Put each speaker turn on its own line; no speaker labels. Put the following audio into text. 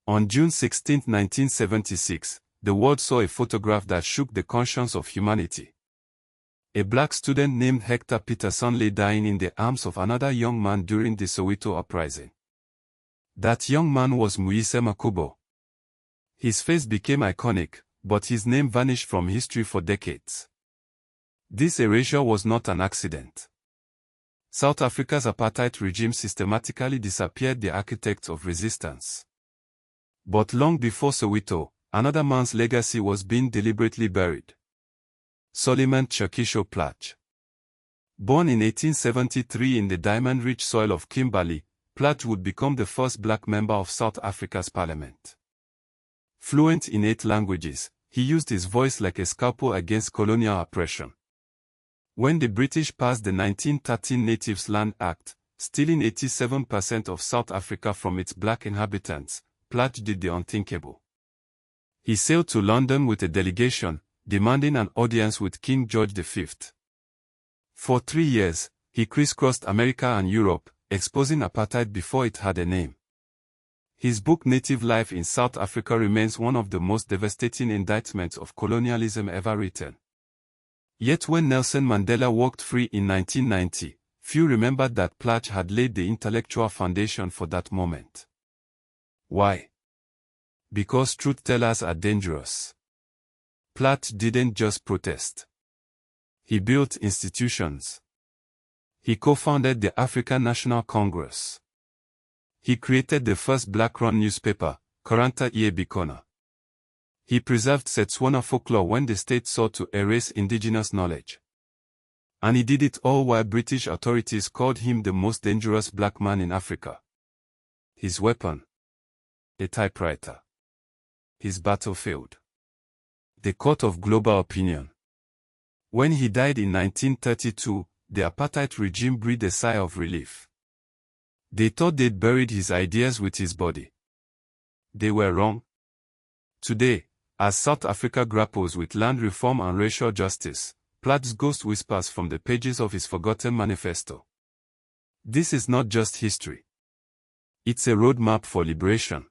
On June 16, 1976, the world saw a photograph that shook the conscience of humanity. A black student named Hector Peterson lay dying in the arms of another young man during the Soweto Uprising. That young man was Muise Makubo. His face became iconic, but his name vanished from history for decades. This erasure was not an accident. South Africa's apartheid regime systematically disappeared the architects of resistance. But long before Soweto, another man's legacy was being deliberately buried. Suleiman Tshakisho Plaatje. Born in 1873 in the diamond-rich soil of Kimberley, Plaatje would become the first black member of South Africa's parliament. Fluent in 8 languages, he used his voice like a scalpel against colonial oppression. When the British passed the 1913 Natives Land Act, stealing 87% of South Africa from its black inhabitants, Plaatje did the unthinkable. He sailed to London with a delegation, demanding an audience with King George V. For 3 years, he crisscrossed America and Europe, exposing apartheid before it had a name. His book Native Life in South Africa remains one of the most devastating indictments of colonialism ever written. Yet when Nelson Mandela walked free in 1990, few remembered that Plaatje had laid the intellectual foundation for that moment. Why? Because truth-tellers are dangerous. Plaatje didn't just protest. He built institutions. He co-founded the African National Congress. He created the first black-run newspaper, Koranta Ie Bikona. He preserved Setswana folklore when the state sought to erase indigenous knowledge. And he did it all while British authorities called him the most dangerous black man in Africa. His weapon? A typewriter. His battlefield? The court of global opinion. When he died in 1932, the apartheid regime breathed a sigh of relief. They thought they'd buried his ideas with his body. They were wrong. Today, as South Africa grapples with land reform and racial justice, Plaatje's ghost whispers from the pages of his forgotten manifesto. This is not just history. It's a roadmap for liberation.